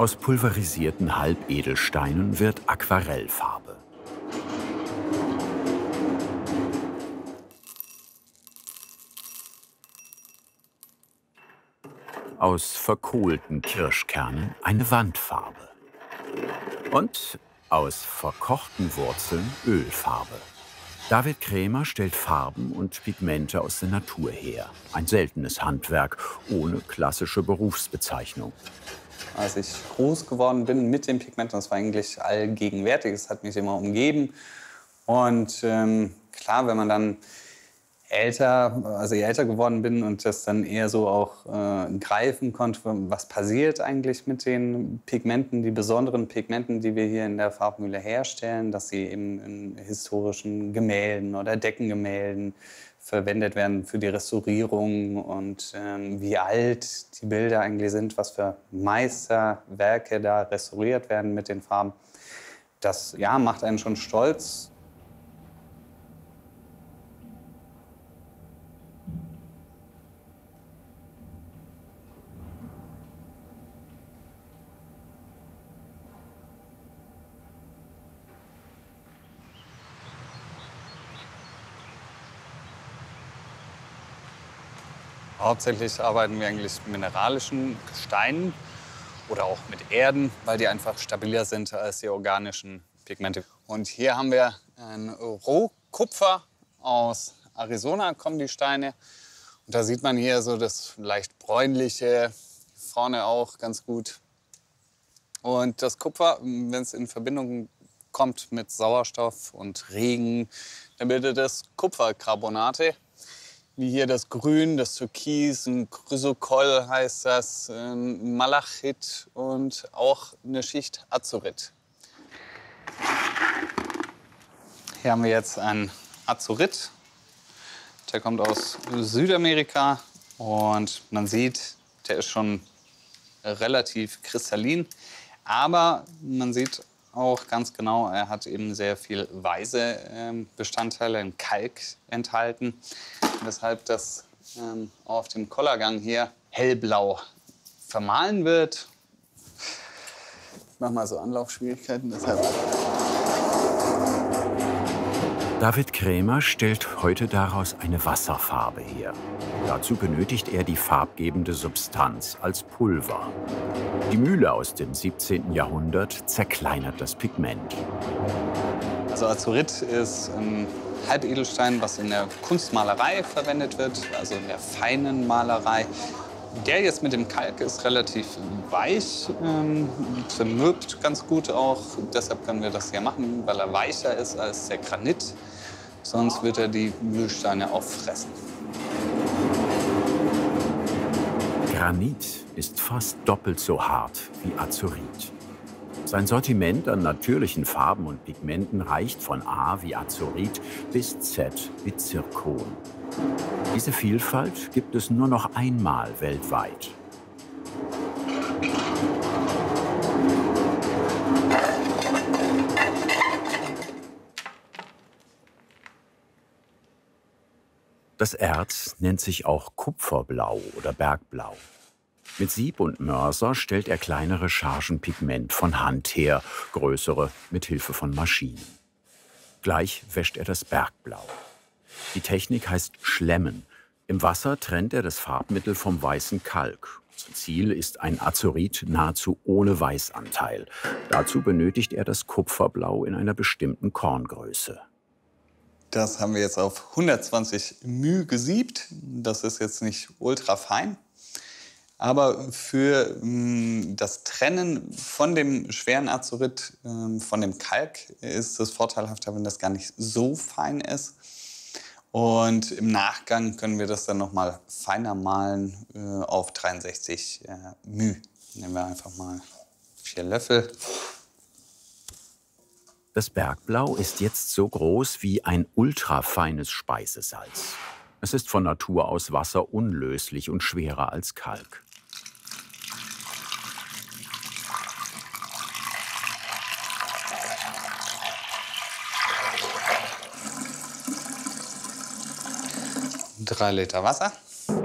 Aus pulverisierten Halbedelsteinen wird Aquarellfarbe. Aus verkohlten Kirschkernen eine Wandfarbe. Und aus verkochten Wurzeln Ölfarbe. David Krämer stellt Farben und Pigmente aus der Natur her. Ein seltenes Handwerk ohne klassische Berufsbezeichnung. Als ich groß geworden bin mit dem Pigment, das war eigentlich allgegenwärtig, es hat mich immer umgeben. Und klar, wenn man dann älter geworden bin und das dann eher so auch greifen konnte, was passiert eigentlich mit den Pigmenten, die besonderen Pigmenten, die wir hier in der Farbmühle herstellen, dass sie eben in historischen Gemälden oder Deckengemälden verwendet werden für die Restaurierung und wie alt die Bilder eigentlich sind, was für Meisterwerke da restauriert werden mit den Farben. Das ja, macht einen schon stolz. Hauptsächlich arbeiten wir eigentlich mit mineralischen Gesteinen oder auch mit Erden, weil die einfach stabiler sind als die organischen Pigmente. Und hier haben wir ein Rohkupfer aus Arizona, kommen die Steine. Und da sieht man hier so das leicht bräunliche, vorne auch ganz gut. Und das Kupfer, wenn es in Verbindung kommt mit Sauerstoff und Regen, dann bildet es Kupfercarbonate. Wie hier das Grün, das Türkis, ein Chrysokoll heißt das, ein Malachit und auch eine Schicht Azurit. Hier haben wir jetzt einen Azurit. Der kommt aus Südamerika und man sieht, der ist schon relativ kristallin. Aber man sieht auch ganz genau, er hat eben sehr viel weiße Bestandteile, in Kalk enthalten, weshalb das auf dem Kollergang hier hellblau vermahlen wird. Ich mache mal so Anlaufschwierigkeiten, deshalb. David Krämer stellt heute daraus eine Wasserfarbe her. Dazu benötigt er die farbgebende Substanz als Pulver. Die Mühle aus dem 17. Jahrhundert zerkleinert das Pigment. Also Azurit ist ein Halbedelstein, was in der Kunstmalerei verwendet wird, also in der feinen Malerei. Der jetzt mit dem Kalk ist relativ weich, zermürbt ganz gut auch. Deshalb können wir das hier machen, weil er weicher ist als der Granit. Sonst wird er die Mühlsteine auffressen. Granit ist fast doppelt so hart wie Azurit. Sein Sortiment an natürlichen Farben und Pigmenten reicht von A wie Azurit bis Z wie Zirkon. Diese Vielfalt gibt es nur noch einmal weltweit. Das Erz nennt sich auch Kupferblau oder Bergblau. Mit Sieb und Mörser stellt er kleinere Chargen Pigment von Hand her, größere mit Hilfe von Maschinen. Gleich wäscht er das Bergblau. Die Technik heißt Schlemmen. Im Wasser trennt er das Farbmittel vom weißen Kalk. Sein Ziel ist ein Azurit nahezu ohne Weißanteil. Dazu benötigt er das Kupferblau in einer bestimmten Korngröße. Das haben wir jetzt auf 120 μ gesiebt. Das ist jetzt nicht ultra fein. Aber für das Trennen von dem schweren Azurit, von dem Kalk, ist es vorteilhafter, wenn das gar nicht so fein ist. Und im Nachgang können wir das dann noch mal feiner mahlen auf 63 μ. Nehmen wir einfach mal 4 Löffel. Das Bergblau ist jetzt so groß wie ein ultrafeines Speisesalz. Es ist von Natur aus wasserunlöslich und schwerer als Kalk. Drei Liter Wasser.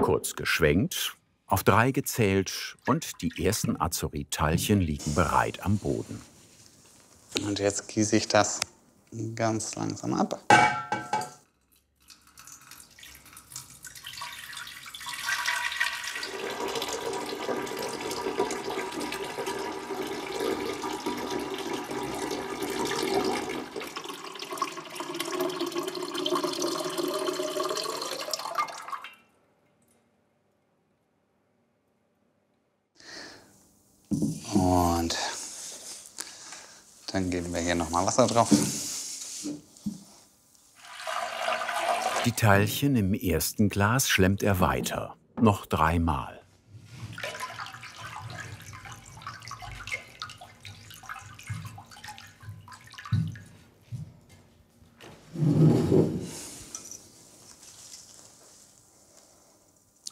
Kurz geschwenkt Auf 3 gezählt und die ersten Azuritteilchen liegen bereit am Boden. Und jetzt gieße ich das ganz langsam ab. Und dann geben wir hier noch mal Wasser drauf. Die Teilchen im ersten Glas schlemmt er weiter. Noch 3 Mal.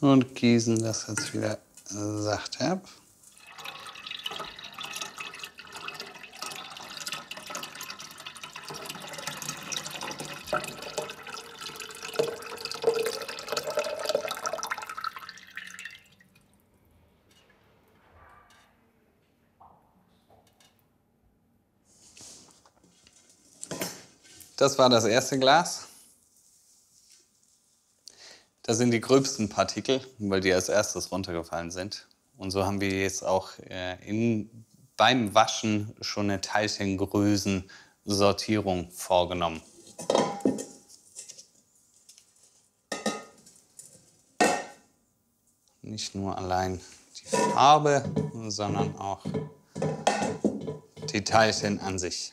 Und gießen das jetzt wieder sacht ab. Das war das erste Glas. Das sind die gröbsten Partikel, weil die als erstes runtergefallen sind. Und so haben wir jetzt auch beim Waschen schon eine Teilchengrößensortierung vorgenommen. Nicht nur allein die Farbe, sondern auch die Teilchen an sich.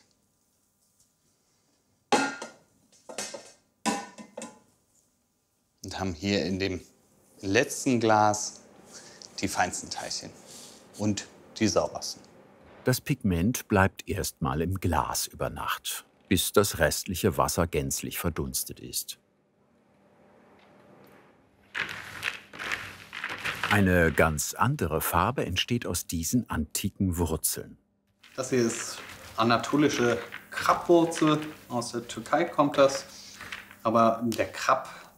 Und haben hier in dem letzten Glas die feinsten Teilchen und die saubersten. Das Pigment bleibt erstmal im Glas über Nacht, bis das restliche Wasser gänzlich verdunstet ist. Eine ganz andere Farbe entsteht aus diesen antiken Wurzeln. Das hier ist anatolische Krabbwurzel. Aus der Türkei kommt das. Aber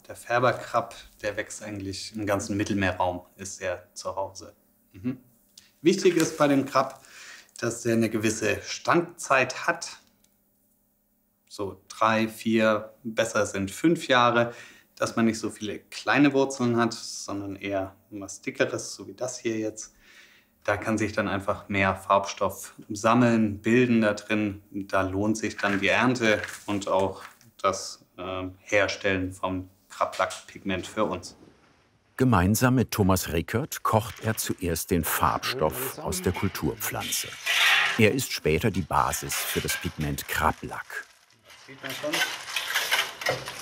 der Färberkrabb, der wächst eigentlich im ganzen Mittelmeerraum, ist er zu Hause. Wichtig ist bei dem Krabb, dass er eine gewisse Standzeit hat. So 3, 4, besser sind 5 Jahre. Dass man nicht so viele kleine Wurzeln hat, sondern eher was Dickeres, so wie das hier jetzt. Da kann sich dann einfach mehr Farbstoff sammeln, bilden da drin. Da lohnt sich dann die Ernte und auch das Herstellen vom Krabblackpigment für uns. Gemeinsam mit Thomas Rickert kocht er zuerst den Farbstoff aus der Kulturpflanze. Er ist später die Basis für das Pigment Krabblack. Sieht man schon,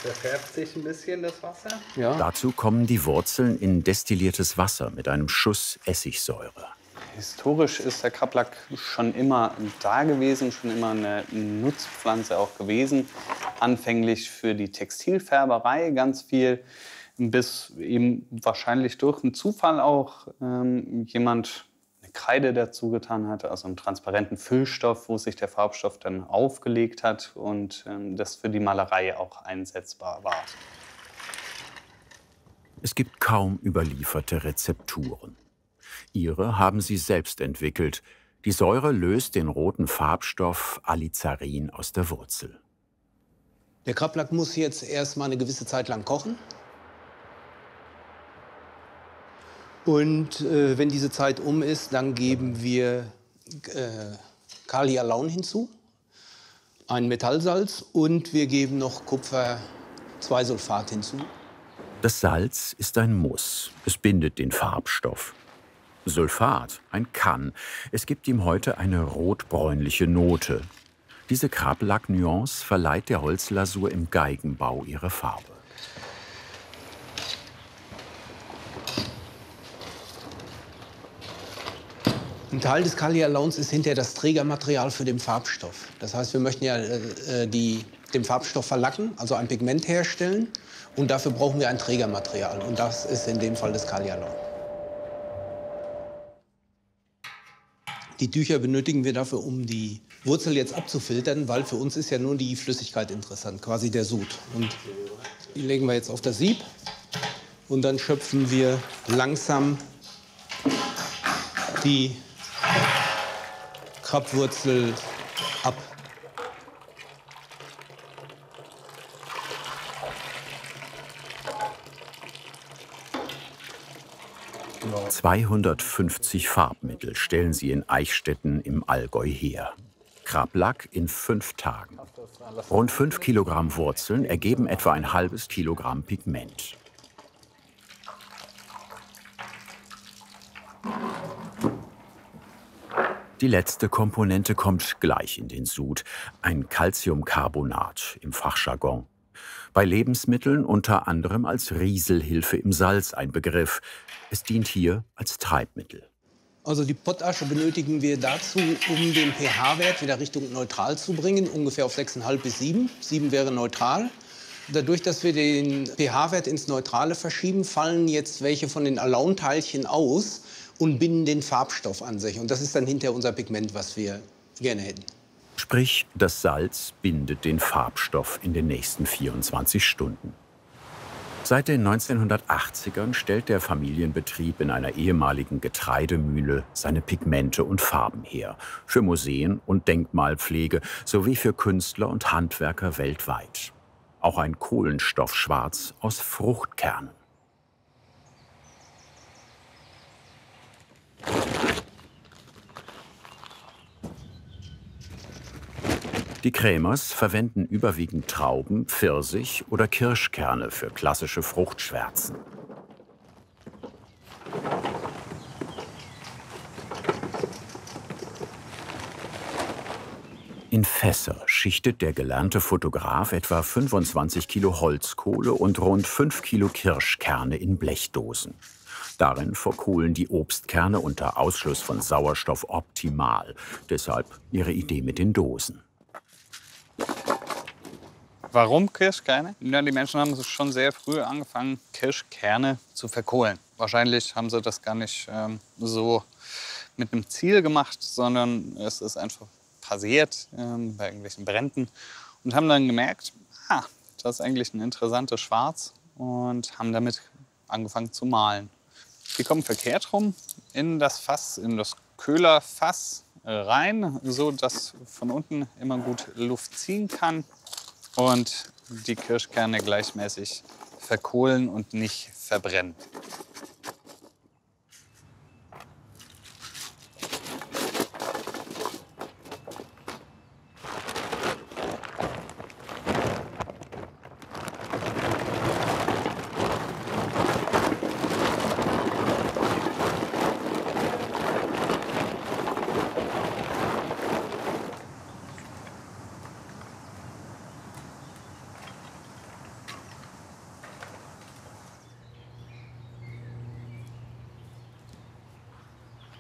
zerfärbt sich ein bisschen das Wasser. Ja. Dazu kommen die Wurzeln in destilliertes Wasser mit einem Schuss Essigsäure. Historisch ist der Krabblack schon immer da gewesen, schon immer eine Nutzpflanze auch gewesen. Anfänglich für die Textilfärberei ganz viel, bis eben wahrscheinlich durch einen Zufall auch jemand eine Kreide dazu getan hat, also einen transparenten Füllstoff, wo sich der Farbstoff dann aufgelegt hat und das für die Malerei auch einsetzbar war. Es gibt kaum überlieferte Rezepturen. Ihre haben sie selbst entwickelt. Die Säure löst den roten Farbstoff Alizarin aus der Wurzel. Der Krabblack muss jetzt erst mal eine gewisse Zeit lang kochen. Und wenn diese Zeit um ist, dann geben wir Kalialaun hinzu, ein Metallsalz und wir geben noch Kupfer-2-Sulfat hinzu. Das Salz ist ein Muss. Es bindet den Farbstoff. Sulfat, ein Kann. Es gibt ihm heute eine rotbräunliche Note. Diese Krabblack-Nuance verleiht der Holzlasur im Geigenbau ihre Farbe. Ein Teil des Kalialauns ist hinterher das Trägermaterial für den Farbstoff. Das heißt, wir möchten ja den Farbstoff verlacken, also ein Pigment herstellen. Und dafür brauchen wir ein Trägermaterial. Und das ist in dem Fall das Kalialaun. Die Tücher benötigen wir dafür, um die Wurzel jetzt abzufiltern, weil für uns ist ja nur die Flüssigkeit interessant, quasi der Sud. Und die legen wir jetzt auf das Sieb und dann schöpfen wir langsam die Krabwurzel ab. Ja. 250 Farbmittel stellen sie in Eichstätten im Allgäu her. Krablack in 5 Tagen. Rund 5 Kilogramm Wurzeln ergeben etwa ein halbes Kilogramm Pigment. Die letzte Komponente kommt gleich in den Sud, ein Calciumcarbonat im Fachjargon. Bei Lebensmitteln unter anderem als Rieselhilfe im Salz ein Begriff. Es dient hier als Treibmittel. Also die Pottasche benötigen wir dazu, um den pH-Wert wieder Richtung neutral zu bringen, ungefähr auf 6,5 bis 7. 7 wäre neutral. Dadurch, dass wir den pH-Wert ins Neutrale verschieben, fallen jetzt welche von den Alaunteilchen aus und binden den Farbstoff an sich. Und das ist dann hinterher unser Pigment, was wir gerne hätten. Sprich, das Salz bindet den Farbstoff in den nächsten 24 Stunden. Seit den 1980ern stellt der Familienbetrieb in einer ehemaligen Getreidemühle seine Pigmente und Farben her. Für Museen und Denkmalpflege sowie für Künstler und Handwerker weltweit. Auch ein Kohlenstoffschwarz aus Fruchtkernen. Die Krämers verwenden überwiegend Trauben, Pfirsich oder Kirschkerne für klassische Fruchtschwärzen. In Fässer schichtet der gelernte Fotograf etwa 25 Kilo Holzkohle und rund 5 Kilo Kirschkerne in Blechdosen. Darin verkohlen die Obstkerne unter Ausschluss von Sauerstoff optimal. Deshalb ihre Idee mit den Dosen. Warum Kirschkerne? Ja, die Menschen haben schon sehr früh angefangen, Kirschkerne zu verkohlen. Wahrscheinlich haben sie das gar nicht so mit einem Ziel gemacht, sondern es ist einfach passiert bei irgendwelchen Bränden und haben dann gemerkt, das ist eigentlich ein interessantes Schwarz und haben damit angefangen zu malen. Die kommen verkehrt rum in das Fass, in das Köhlerfass rein, so dass von unten immer gut Luft ziehen kann und die Kirschkerne gleichmäßig verkohlen und nicht verbrennen.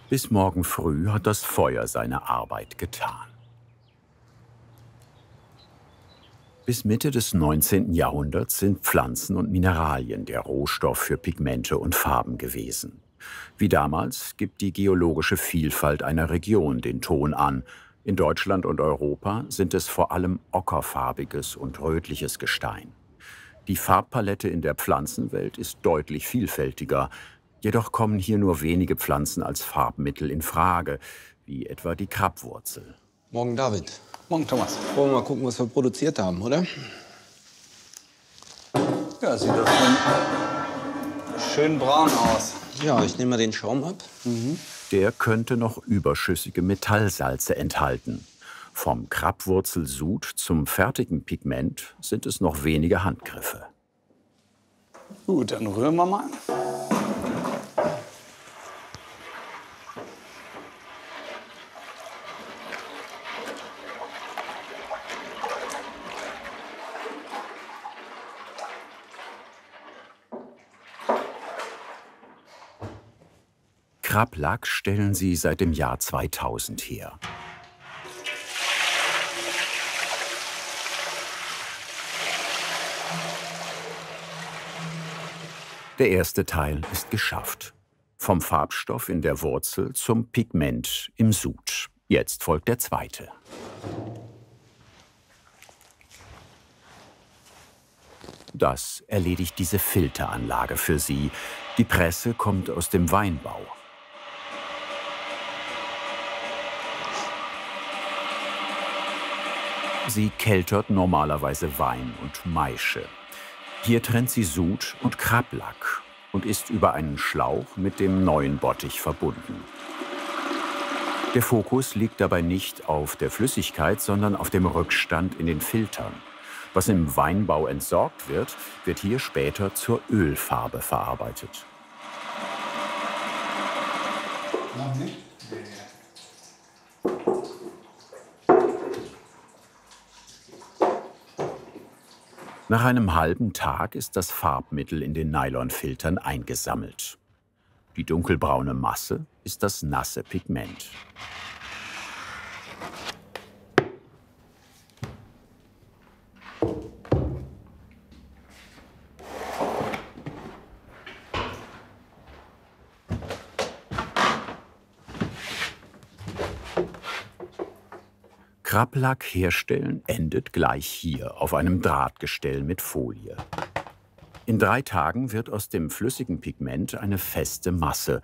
Bis morgen früh hat das Feuer seine Arbeit getan. Bis Mitte des 19. Jahrhunderts sind Pflanzen und Mineralien der Rohstoff für Pigmente und Farben gewesen. Wie damals gibt die geologische Vielfalt einer Region den Ton an. In Deutschland und Europa sind es vor allem ockerfarbiges und rötliches Gestein. Die Farbpalette in der Pflanzenwelt ist deutlich vielfältiger. Jedoch kommen hier nur wenige Pflanzen als Farbmittel in Frage, wie etwa die Krabwurzel. Morgen, David. Morgen, Thomas. Wollen wir mal gucken, was wir produziert haben, oder? Ja, sieht doch schön braun aus. Ja, ich nehme mal den Schaum ab. Der könnte noch überschüssige Metallsalze enthalten. Vom Krabwurzelsud zum fertigen Pigment sind es noch wenige Handgriffe. Gut, dann rühren wir mal. Krablack stellen sie seit dem Jahr 2000 her. Der erste Teil ist geschafft. Vom Farbstoff in der Wurzel zum Pigment im Sud. Jetzt folgt der zweite. Das erledigt diese Filteranlage für Sie. Die Presse kommt aus dem Weinbau. Sie keltert normalerweise Wein und Maische. Hier trennt sie Sud und Krablack und ist über einen Schlauch mit dem neuen Bottich verbunden. Der Fokus liegt dabei nicht auf der Flüssigkeit, sondern auf dem Rückstand in den Filtern. Was im Weinbau entsorgt wird, wird hier später zur Ölfarbe verarbeitet. Nach einem halben Tag ist das Farbmittel in den Nylonfiltern eingesammelt. Die dunkelbraune Masse ist das nasse Pigment. Krablack herstellen endet gleich hier auf einem Drahtgestell mit Folie. In 3 Tagen wird aus dem flüssigen Pigment eine feste Masse.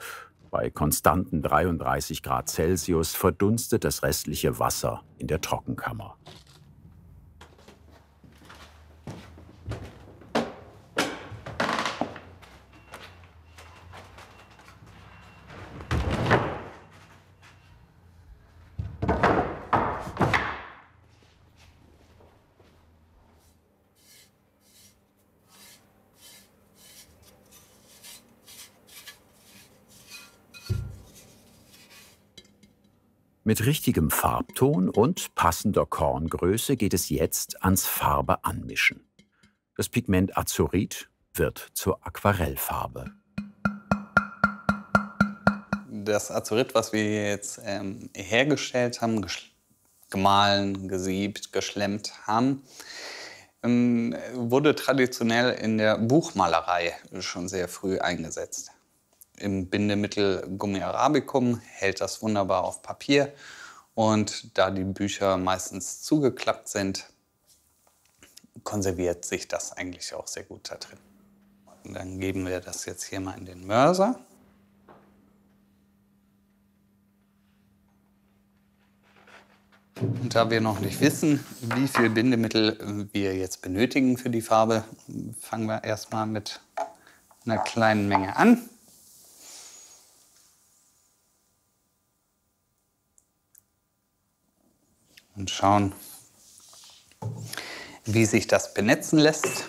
Bei konstanten 33 Grad Celsius verdunstet das restliche Wasser in der Trockenkammer. Mit richtigem Farbton und passender Korngröße geht es jetzt ans Farbe anmischen. Das Pigment Azurit wird zur Aquarellfarbe. Das Azurit, was wir jetzt hergestellt haben, gemahlen, gesiebt, geschlemmt haben, wurde traditionell in der Buchmalerei schon sehr früh eingesetzt. Im Bindemittel Gummi arabicum hält das wunderbar auf Papier und da die Bücher meistens zugeklappt sind, konserviert sich das eigentlich auch sehr gut da drin. Und dann geben wir das jetzt hier mal in den Mörser. Und da wir noch nicht wissen, wie viel Bindemittel wir jetzt benötigen für die Farbe, fangen wir erstmal mit einer kleinen Menge an. Und schauen, wie sich das benetzen lässt.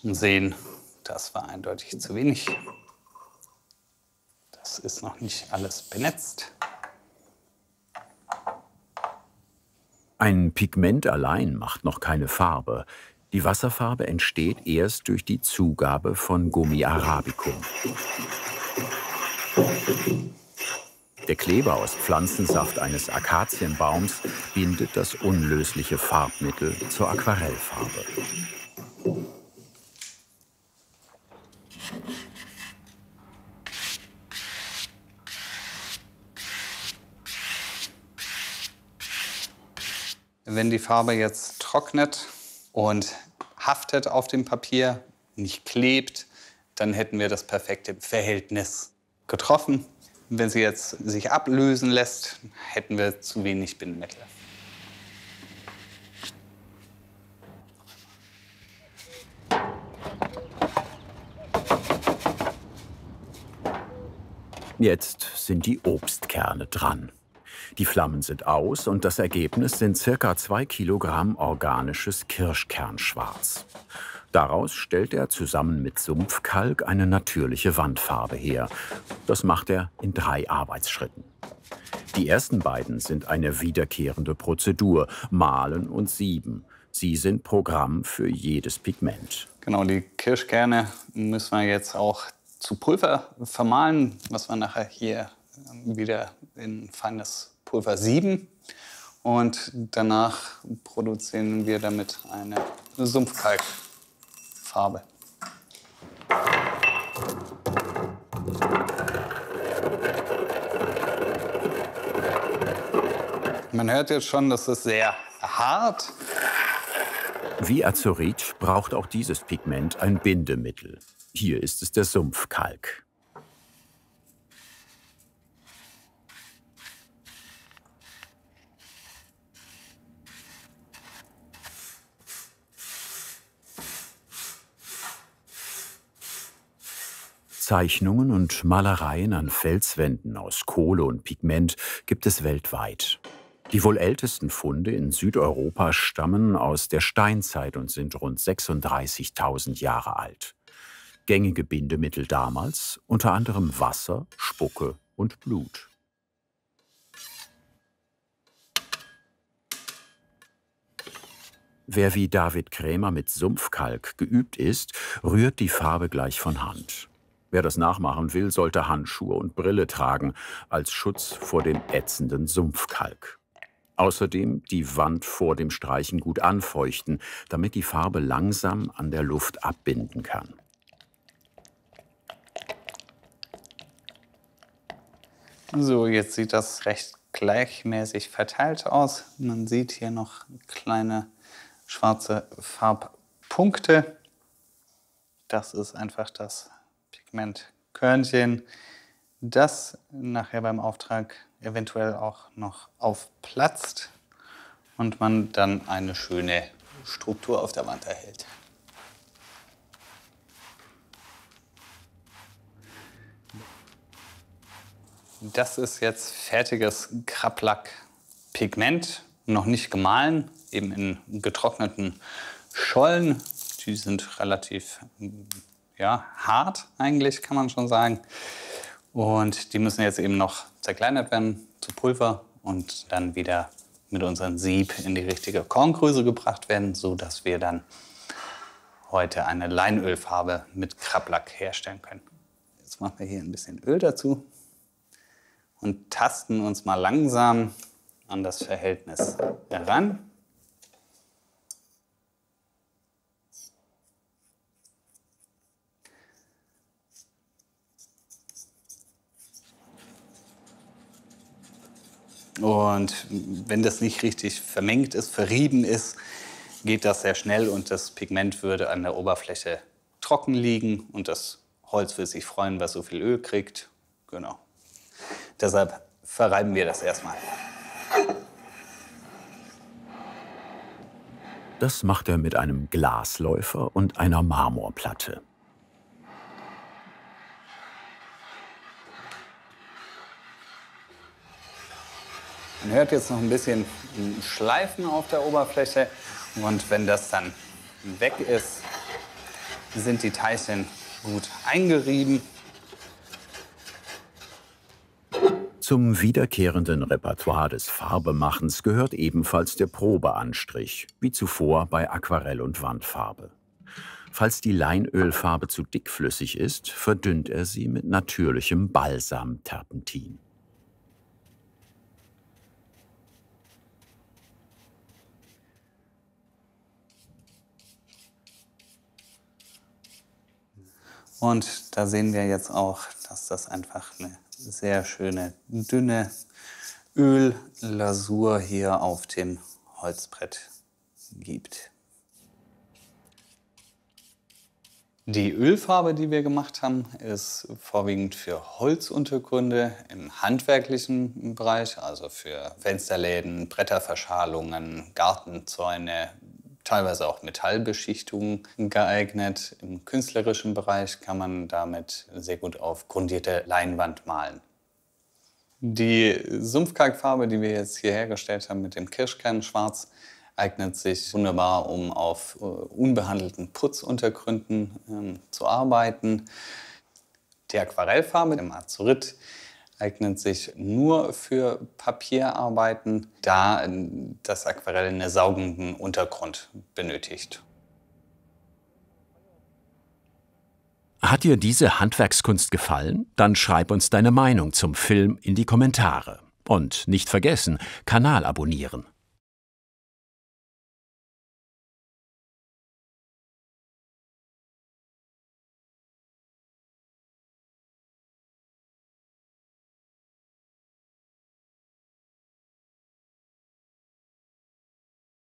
Und sehen, das war eindeutig zu wenig. Das ist noch nicht alles benetzt. Ein Pigment allein macht noch keine Farbe. Die Wasserfarbe entsteht erst durch die Zugabe von Gummi arabicum. Der Kleber aus Pflanzensaft eines Akazienbaums bindet das unlösliche Farbmittel zur Aquarellfarbe. Wenn die Farbe jetzt trocknet und haftet auf dem Papier, nicht klebt, dann hätten wir das perfekte Verhältnis getroffen. Wenn sie jetzt sich ablösen lässt, hätten wir zu wenig Bindemittel. Jetzt sind die Obstkerne dran. Die Flammen sind aus und das Ergebnis sind ca. 2 Kilogramm organisches Kirschkernschwarz. Daraus stellt er zusammen mit Sumpfkalk eine natürliche Wandfarbe her. Das macht er in 3 Arbeitsschritten. Die ersten beiden sind eine wiederkehrende Prozedur, Mahlen und Sieben. Sie sind Programm für jedes Pigment. Genau, die Kirschkerne müssen wir jetzt auch zu Pulver vermahlen, was wir nachher hier wieder in feines Pulver sieben. Und danach produzieren wir damit eine Sumpfkalkfarbe. Man hört jetzt schon, das ist sehr hart. Wie Azurit braucht auch dieses Pigment ein Bindemittel. Hier ist es der Sumpfkalk. Zeichnungen und Malereien an Felswänden aus Kohle und Pigment gibt es weltweit. Die wohl ältesten Funde in Südeuropa stammen aus der Steinzeit und sind rund 36.000 Jahre alt. Gängige Bindemittel damals unter anderem Wasser, Spucke und Blut. Wer wie David Krämer mit Sumpfkalk geübt ist, rührt die Farbe gleich von Hand. Wer das nachmachen will, sollte Handschuhe und Brille tragen, als Schutz vor dem ätzenden Sumpfkalk. Außerdem die Wand vor dem Streichen gut anfeuchten, damit die Farbe langsam an der Luft abbinden kann. So, jetzt sieht das recht gleichmäßig verteilt aus. Man sieht hier noch kleine schwarze Farbpunkte. Das ist einfach das Pigmentkörnchen, das nachher beim Auftrag eventuell auch noch aufplatzt und man dann eine schöne Struktur auf der Wand erhält. Das ist jetzt fertiges Kraplack-Pigment, noch nicht gemahlen, eben in getrockneten Schollen. Die sind relativ hart eigentlich, kann man schon sagen. Und die müssen jetzt eben noch zerkleinert werden zu Pulver und dann wieder mit unserem Sieb in die richtige Korngröße gebracht werden, sodass wir dann heute eine Leinölfarbe mit Kraplack herstellen können. Jetzt machen wir hier ein bisschen Öl dazu und tasten uns mal langsam an das Verhältnis heran. Und wenn das nicht richtig vermengt ist, verrieben ist, geht das sehr schnell und das Pigment würde an der Oberfläche trocken liegen und das Holz will sich freuen, was so viel Öl kriegt. Genau. Deshalb verreiben wir das erstmal. Das macht er mit einem Glasläufer und einer Marmorplatte. Man hört jetzt noch ein bisschen Schleifen auf der Oberfläche und wenn das dann weg ist, sind die Teilchen gut eingerieben. Zum wiederkehrenden Repertoire des Farbemachens gehört ebenfalls der Probeanstrich, wie zuvor bei Aquarell und Wandfarbe. Falls die Leinölfarbe zu dickflüssig ist, verdünnt er sie mit natürlichem Balsamterpentin. Und da sehen wir jetzt auch, dass das einfach eine sehr schöne, dünne Öllasur hier auf dem Holzbrett gibt. Die Ölfarbe, die wir gemacht haben, ist vorwiegend für Holzuntergründe im handwerklichen Bereich, also für Fensterläden, Bretterverschalungen, Gartenzäune, teilweise auch Metallbeschichtungen geeignet. Im künstlerischen Bereich kann man damit sehr gut auf grundierte Leinwand malen. Die Sumpfkalkfarbe, die wir jetzt hier hergestellt haben mit dem Kirschkernschwarz, eignet sich wunderbar, um auf unbehandelten Putzuntergründen zu arbeiten. Die Aquarellfarbe, im Azurit, eignet sich nur für Papierarbeiten, da das Aquarell einen saugenden Untergrund benötigt. Hat dir diese Handwerkskunst gefallen? Dann schreib uns deine Meinung zum Film in die Kommentare. Und nicht vergessen, Kanal abonnieren.